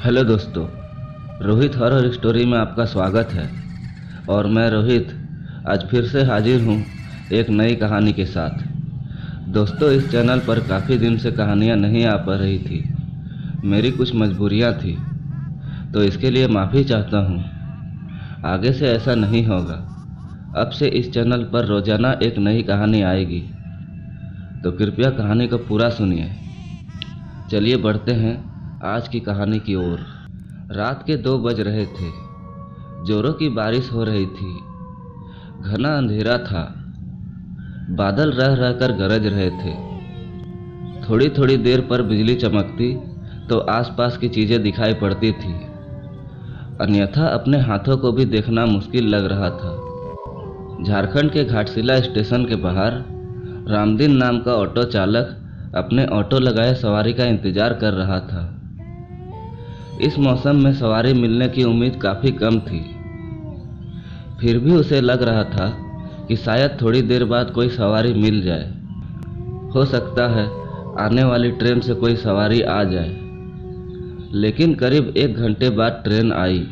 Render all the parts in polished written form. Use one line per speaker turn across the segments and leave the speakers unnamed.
Hello दोस्तों, Rohit horror story में आपका स्वागत है। और मैं रोहित आज फिर से हाजिर हूँ एक नई कहानी के साथ। दोस्तों, इस चैनल पर काफ़ी दिन से कहानियाँ नहीं आ पा रही थी। मेरी कुछ मजबूरियाँ थी, तो इसके लिए माफ़ी चाहता हूँ। आगे से ऐसा नहीं होगा। अब से इस चैनल पर रोज़ाना एक नई कहानी आएगी, तो कृपया कहानी को पूरा सुनिए। चलिए बढ़ते हैं आज की कहानी की ओर। रात के 2 बज रहे थे। जोरों की बारिश हो रही थी। घना अंधेरा था। बादल रह रहकर गरज रहे थे। थोड़ी थोड़ी देर पर बिजली चमकती तो आसपास की चीजें दिखाई पड़ती थी, अन्यथा अपने हाथों को भी देखना मुश्किल लग रहा था। झारखंड के घाटशिला स्टेशन के बाहर रामदीन नाम का ऑटो चालक अपने ऑटो लगाए सवारी का इंतजार कर रहा था। इस मौसम में सवारी मिलने की उम्मीद काफ़ी कम थी, फिर भी उसे लग रहा था कि शायद थोड़ी देर बाद कोई सवारी मिल जाए। हो सकता है आने वाली ट्रेन से कोई सवारी आ जाए। लेकिन करीब 1 घंटे बाद ट्रेन आई।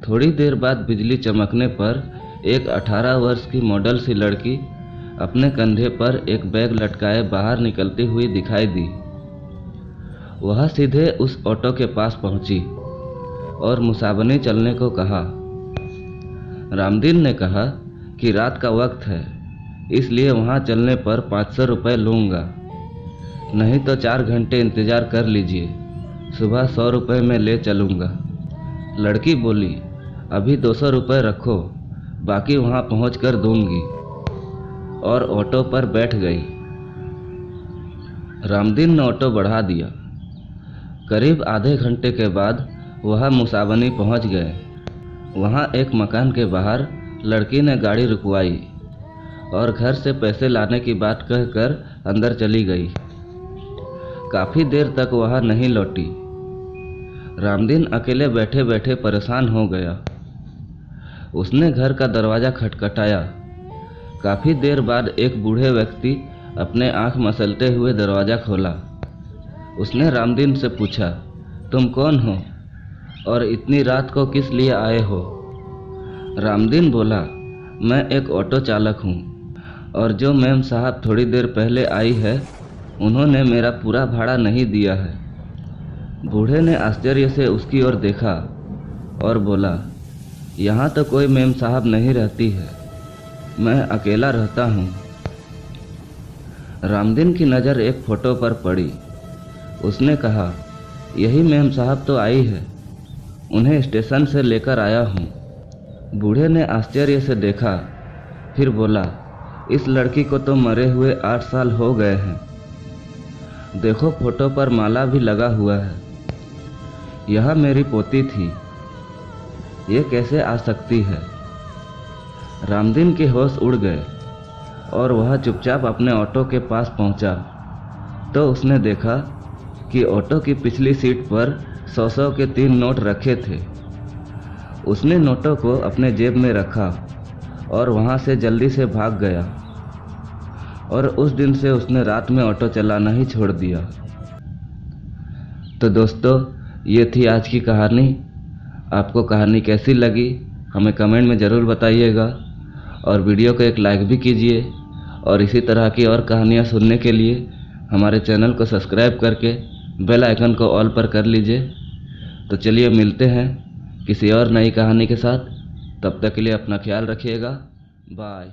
थोड़ी देर बाद बिजली चमकने पर एक 18 वर्ष की मॉडल सी लड़की अपने कंधे पर एक बैग लटकाए बाहर निकलती हुई दिखाई दी। वह सीधे उस ऑटो के पास पहुंची और मुसाबनी चलने को कहा। रामदीन ने कहा कि रात का वक्त है, इसलिए वहां चलने पर 500 रुपये लूँगा, नहीं तो 4 घंटे इंतज़ार कर लीजिए, सुबह 100 रुपये में ले चलूँगा। लड़की बोली, अभी 200 रुपये रखो, बाकी वहां पहुँच कर दूँगी, और ऑटो पर बैठ गई। रामदीन ने ऑटो बढ़ा दिया। करीब आधे घंटे के बाद वह मुसाबनी पहुंच गए। वहां एक मकान के बाहर लड़की ने गाड़ी रुकवाई और घर से पैसे लाने की बात कहकर अंदर चली गई। काफ़ी देर तक वह नहीं लौटी। रामदीन अकेले बैठे बैठे परेशान हो गया। उसने घर का दरवाज़ा खटखटाया। काफ़ी देर बाद एक बूढ़े व्यक्ति अपने आँख मसलते हुए दरवाज़ा खोला। उसने रामदीन से पूछा, तुम कौन हो और इतनी रात को किस लिए आए हो? रामदीन बोला, मैं एक ऑटो चालक हूँ, और जो मैम साहब थोड़ी देर पहले आई है, उन्होंने मेरा पूरा भाड़ा नहीं दिया है। बूढ़े ने आश्चर्य से उसकी ओर देखा और बोला, यहाँ तो कोई मैम साहब नहीं रहती है, मैं अकेला रहता हूँ। रामदीन की नज़र एक फ़ोटो पर पड़ी। उसने कहा, यही मैम साहब तो आई है, उन्हें स्टेशन से लेकर आया हूँ। बूढ़े ने आश्चर्य से देखा, फिर बोला, इस लड़की को तो मरे हुए 8 साल हो गए हैं। देखो फोटो पर माला भी लगा हुआ है। यह मेरी पोती थी, ये कैसे आ सकती है? रामदीन के होश उड़ गए और वह चुपचाप अपने ऑटो के पास पहुंचा तो उसने देखा कि ऑटो की पिछली सीट पर 100 के 3 नोट रखे थे। उसने नोटों को अपने जेब में रखा और वहां से जल्दी से भाग गया, और उस दिन से उसने रात में ऑटो चलाना ही छोड़ दिया। तो दोस्तों, ये थी आज की कहानी। आपको कहानी कैसी लगी हमें कमेंट में ज़रूर बताइएगा, और वीडियो को एक लाइक भी कीजिए। और इसी तरह की और कहानियाँ सुनने के लिए हमारे चैनल को सब्सक्राइब करके बेल आइकन को ऑल पर कर लीजिए। तो चलिए मिलते हैं किसी और नई कहानी के साथ। तब तक के लिए अपना ख्याल रखिएगा। बाय।